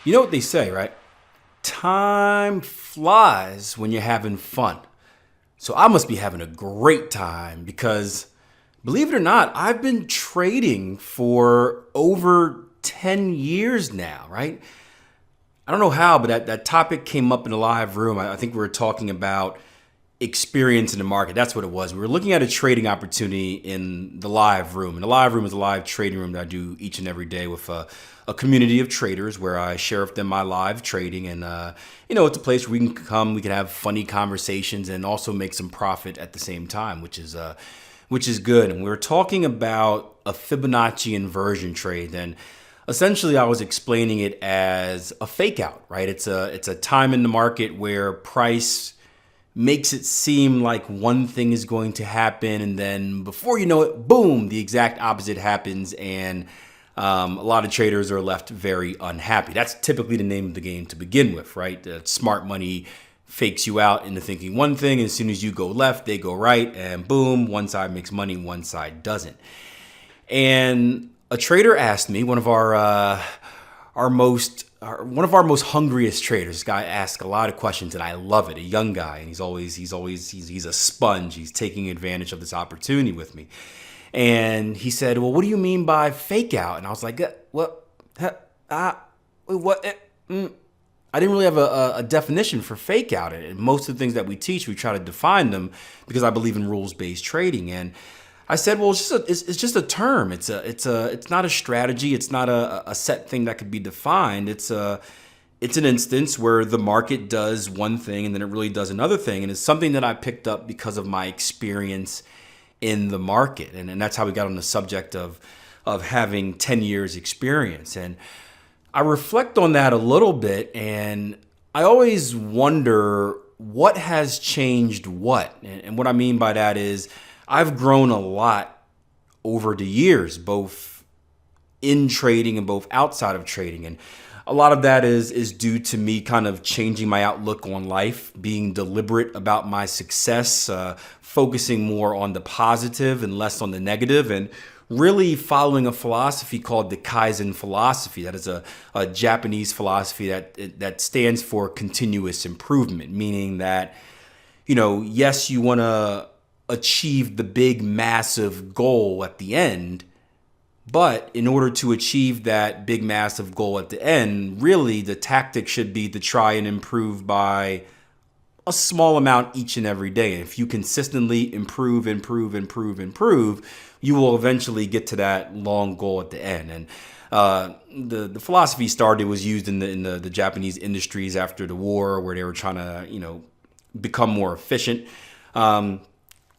You know what they say, right? Time flies when you're having fun. So I must be having a great time because, believe it or not, I've been trading for over 10 years now, right? I don't know how, but that topic came up in a live room. I think we were talking about experience in the market. That's what it was. We were looking at a trading opportunity in the live room. And the live room is a live trading room that I do each and every day with a community of traders where I share with them my live trading. And, it's a place where we can come, we can have funny conversations and also make some profit at the same time, which is good. And we were talking about a Fibonacci inversion trade. And essentially I was explaining it as a fake out, right? It's a time in the market where price makes it seem like one thing is going to happen, and then before you know it, boom, the exact opposite happens, and a lot of traders are left very unhappy. That's typically the name of the game to begin with, right? Smart money fakes you out into thinking one thing, and as soon as you go left, they go right, and boom, one side makes money, one side doesn't. And a trader asked me, one of our most hungriest traders. This guy asks a lot of questions, and I love it. A young guy, and he's a sponge. He's taking advantage of this opportunity with me. And he said, "Well, what do you mean by fake out?" And I was like, "What? What?" I didn't really have a definition for fake out. And most of the things that we teach, we try to define them because I believe in rules-based trading. And I said, well, it's just a term. It's not a strategy. It's not a set thing that could be defined. It's an instance where the market does one thing and then it really does another thing. And it's something that I picked up because of my experience in the market. And that's how we got on the subject of having 10 years experience. And I reflect on that a little bit, and I always wonder what has changed what. And what I mean by that is I've grown a lot over the years, both in trading and both outside of trading. And a lot of that is due to me kind of changing my outlook on life, being deliberate about my success, focusing more on the positive and less on the negative, and really following a philosophy called the Kaizen philosophy. That is a Japanese philosophy that stands for continuous improvement, meaning that, yes, you want to achieve the big, massive goal at the end. But in order to achieve that big, massive goal at the end, really the tactic should be to try and improve by a small amount each and every day. And if you consistently improve, you will eventually get to that long goal at the end. And the philosophy was used in the Japanese industries after the war, where they were trying to, become more efficient.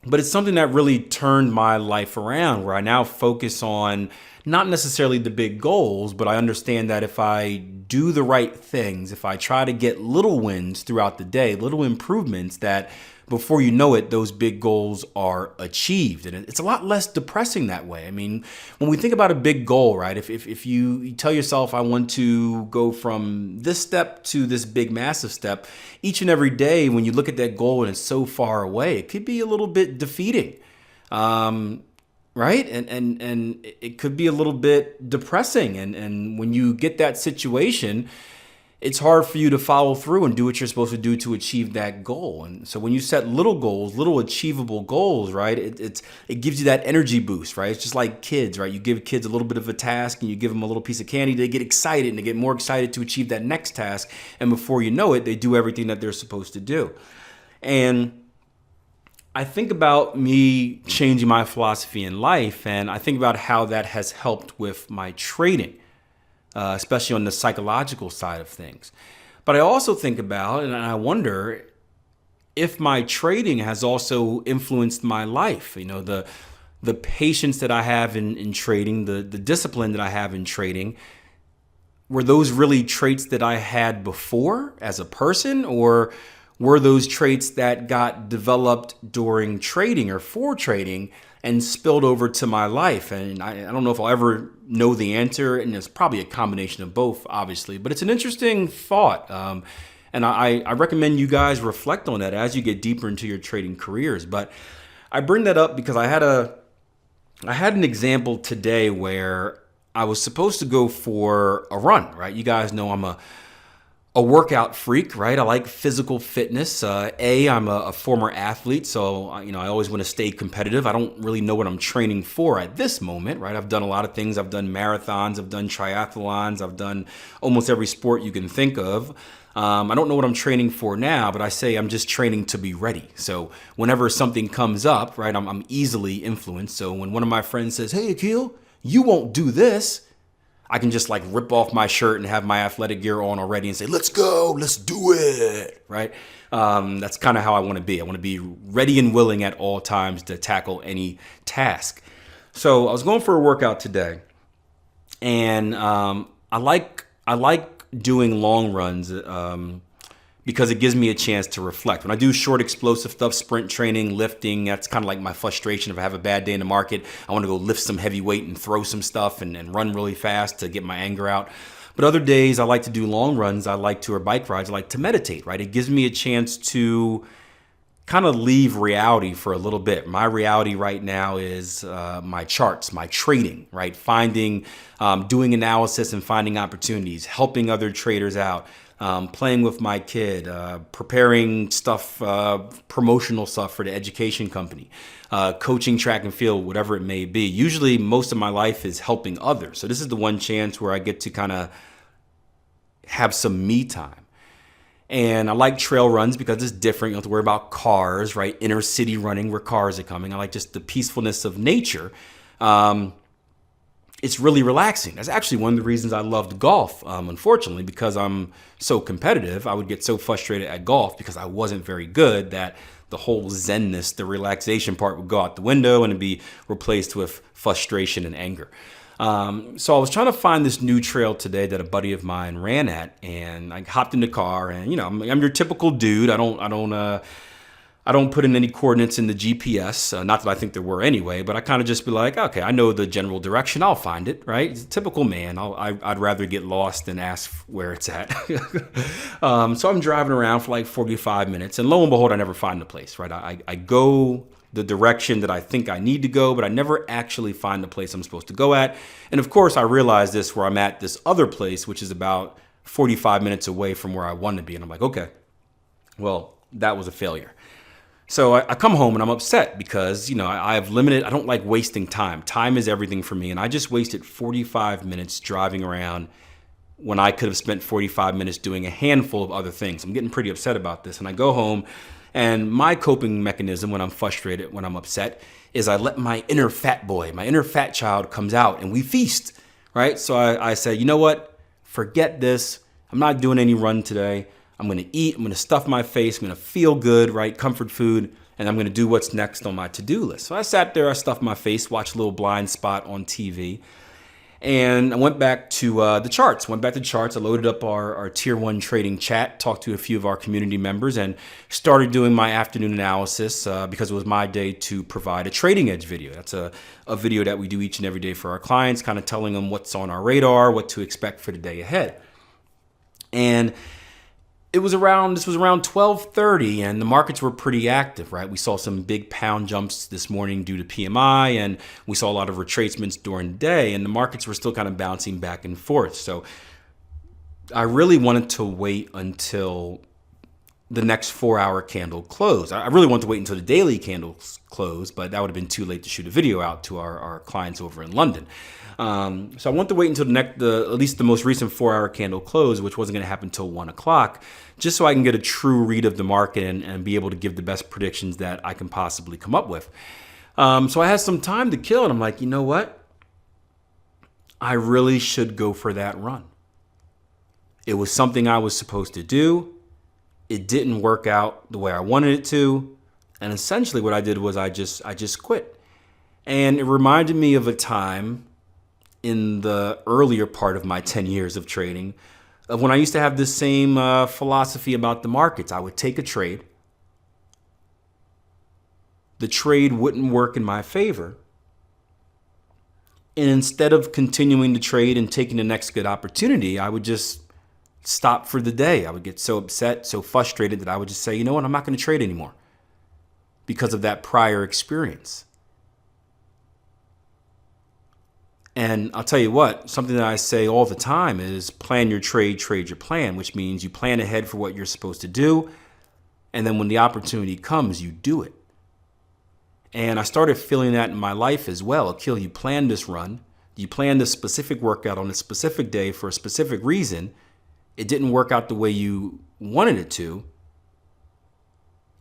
But it's something that really turned my life around, where I now focus on not necessarily the big goals, but I understand that if I do the right things, if I try to get little wins throughout the day, little improvements, that before you know it, those big goals are achieved. And it's a lot less depressing that way. I mean, when we think about a big goal, right? If you tell yourself, I want to go from this step to this big, massive step, each and every day, when you look at that goal and it's so far away, it could be a little bit defeating, right? And it could be a little bit depressing. And when you get that situation, it's hard for you to follow through and do what you're supposed to do to achieve that goal. And so when you set little goals, little achievable goals, right, it gives you that energy boost, right? It's just like kids, right? You give kids a little bit of a task and you give them a little piece of candy, they get excited and they get more excited to achieve that next task. And before you know it, they do everything that they're supposed to do. And I think about me changing my philosophy in life, and I think about how that has helped with my trading. Especially on the psychological side of things. But I also think about, and I wonder if my trading has also influenced my life. The patience that I have in trading, the discipline that I have in trading, were those really traits that I had before as a person, or were those traits that got developed during trading or for trading and spilled over to my life? And I don't know if I'll ever know the answer, and it's probably a combination of both, obviously, but it's an interesting thought. And I recommend you guys reflect on that as you get deeper into your trading careers. But I bring that up because I had an example today where I was supposed to go for a run, right? You guys know I'm a workout freak, right? I like physical fitness. I'm a former athlete, so I always want to stay competitive. I don't really know what I'm training for at this moment, right? I've done a lot of things. I've done marathons, I've done triathlons, I've done almost every sport you can think of. I don't know what I'm training for now, but I say I'm just training to be ready. So whenever something comes up, right, I'm easily influenced. So when one of my friends says, "Hey, Akil, you won't do this," I can just like rip off my shirt and have my athletic gear on already and say, "Let's go, let's do it," right? That's kind of how I want to be. I want to be ready and willing at all times to tackle any task. So I was going for a workout today, and I like doing long runs because it gives me a chance to reflect. When I do short explosive stuff, sprint training, lifting, that's kind of like my frustration. If I have a bad day in the market, I want to go lift some heavy weight and throw some stuff and run really fast to get my anger out. But other days I like to do long runs, or bike rides, I like to meditate, right? It gives me a chance to kind of leave reality for a little bit. My reality right now is my charts, my trading, right? Doing analysis and finding opportunities, helping other traders out, playing with my kid, preparing stuff, promotional stuff for the education company, coaching track and field, whatever it may be. Usually most of my life is helping others. So this is the one chance where I get to kind of have some me time. And I like trail runs because it's different. You don't have to worry about cars, right? Inner city running where cars are coming. I like just the peacefulness of nature. It's really relaxing. That's actually one of the reasons I loved golf. Unfortunately, because I'm so competitive, I would get so frustrated at golf because I wasn't very good that the whole zenness, the relaxation part would go out the window and it'd be replaced with frustration and anger. So I was trying to find this new trail today that a buddy of mine ran at, and I hopped in the car, and I'm your typical dude. I don't put in any coordinates in the GPS. Not that I think there were anyway, but I kind of just be like, okay, I know the general direction. I'll find it, right? It's a typical man. I'd rather get lost than ask where it's at. So I'm driving around for like 45 minutes, and lo and behold, I never find the place, right? I go the direction that I think I need to go, but I never actually find the place I'm supposed to go at. And of course, I realize this where I'm at this other place, which is about 45 minutes away from where I want to be. And I'm like, okay, well, that was a failure. So I come home and I'm upset because, I don't like wasting time. Time is everything for me. And I just wasted 45 minutes driving around when I could have spent 45 minutes doing a handful of other things. I'm getting pretty upset about this. And I go home, and my coping mechanism when I'm frustrated, when I'm upset, is I let my inner fat boy, my inner fat child comes out and we feast, right? So I say, you know what? Forget this. I'm not doing any run today. I'm going to eat. I'm going to stuff my face. I'm going to feel good, right? Comfort food. And I'm going to do what's next on my to-do list. So I sat there, I stuffed my face, watched a little Blind Spot on TV. And I went back to the charts. I loaded up our tier 1 trading chat, talked to a few of our community members, and started doing my afternoon analysis because it was my day to provide a trading edge video. That's a video that we do each and every day for our clients, kind of telling them what's on our radar, what to expect for the day ahead. And this was around 12:30, and the markets were pretty active, right? We saw some big pound jumps this morning due to PMI, and we saw a lot of retracements during the day, and the markets were still kind of bouncing back and forth. So I really wanted to wait until the next 4-hour candle close. I really wanted to wait until the daily candles close, but that would have been too late to shoot a video out to our clients over in London. So I wanted to wait until at least the most recent 4-hour candle close, which wasn't going to happen until 1 o'clock, just so I can get a true read of the market and be able to give the best predictions that I can possibly come up with. So I had some time to kill, and I'm like, you know what? I really should go for that run. It was something I was supposed to do. It didn't work out the way I wanted it to. And essentially what I did was I just quit. And it reminded me of a time in the earlier part of my 10 years of trading of when I used to have this same philosophy about the markets. I would take a trade. The trade wouldn't work in my favor. And instead of continuing to trade and taking the next good opportunity, I would just stop for the day. I would get so upset, so frustrated that I would just say, you know what, I'm not going to trade anymore because of that prior experience. And I'll tell you what, something that I say all the time is plan your trade, trade your plan, which means you plan ahead for what you're supposed to do. And then when the opportunity comes, you do it. And I started feeling that in my life as well. Akil, you planned this run. You planned this specific workout on a specific day for a specific reason. It didn't work out the way you wanted it to.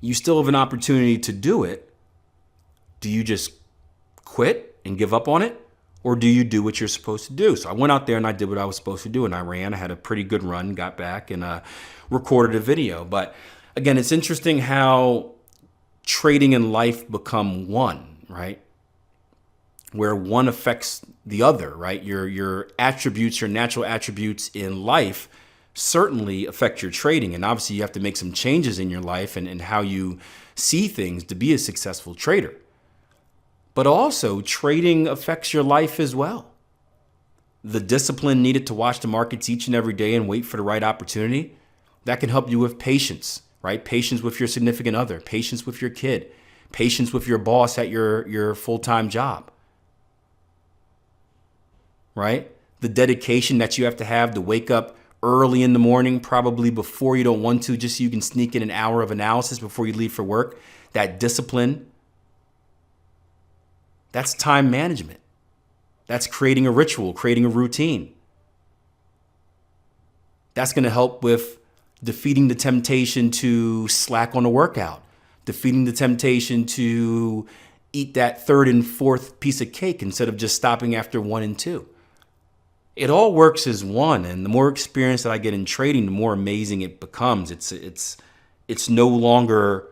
You still have an opportunity to do it. Do you just quit and give up on it? Or do you do what you're supposed to do? So I went out there and I did what I was supposed to do, and I ran. I had a pretty good run, got back and recorded a video. But again, it's interesting how trading and life become one, right? Where one affects the other, right? Your attributes, your natural attributes in life certainly affect your trading. And obviously you have to make some changes in your life and how you see things to be a successful trader. But also trading affects your life as well. The discipline needed to watch the markets each and every day and wait for the right opportunity, that can help you with patience, right? Patience with your significant other, patience with your kid, patience with your boss at your full-time job, right? The dedication that you have to wake up early in the morning, probably before you don't want to, just so you can sneak in an hour of analysis before you leave for work. That discipline, that's time management. That's creating a ritual, creating a routine. That's going to help with defeating the temptation to slack on a workout, defeating the temptation to eat that third and fourth piece of cake instead of just stopping after 1 and 2. It all works as one, and the more experience that I get in trading, the more amazing it becomes. It's no longer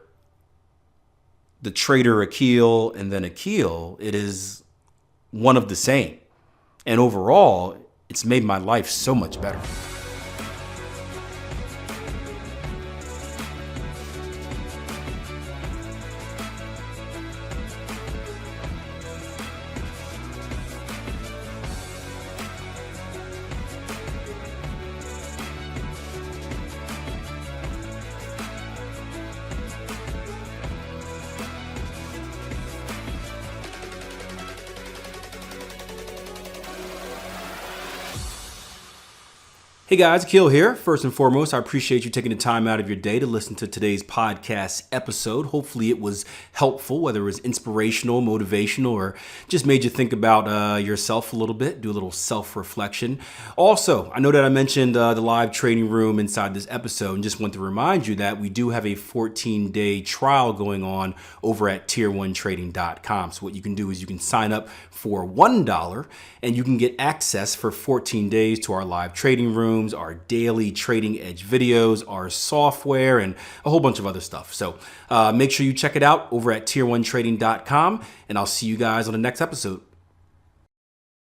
the trader Akil and then Akil. It is one of the same. And overall, it's made my life so much better. Hey guys, Akil here. First and foremost, I appreciate you taking the time out of your day to listen to today's podcast episode. Hopefully it was helpful, whether it was inspirational, motivational, or just made you think about yourself a little bit, do a little self-reflection. Also, I know that I mentioned the live trading room inside this episode, and just want to remind you that we do have a 14-day trial going on over at tier1trading.com. So what you can do is you can sign up for $1 and you can get access for 14 days to our live trading rooms, our daily trading edge videos, our software, and a whole bunch of other stuff. So make sure you check it out over at tier1trading.com, and I'll see you guys on the next episode.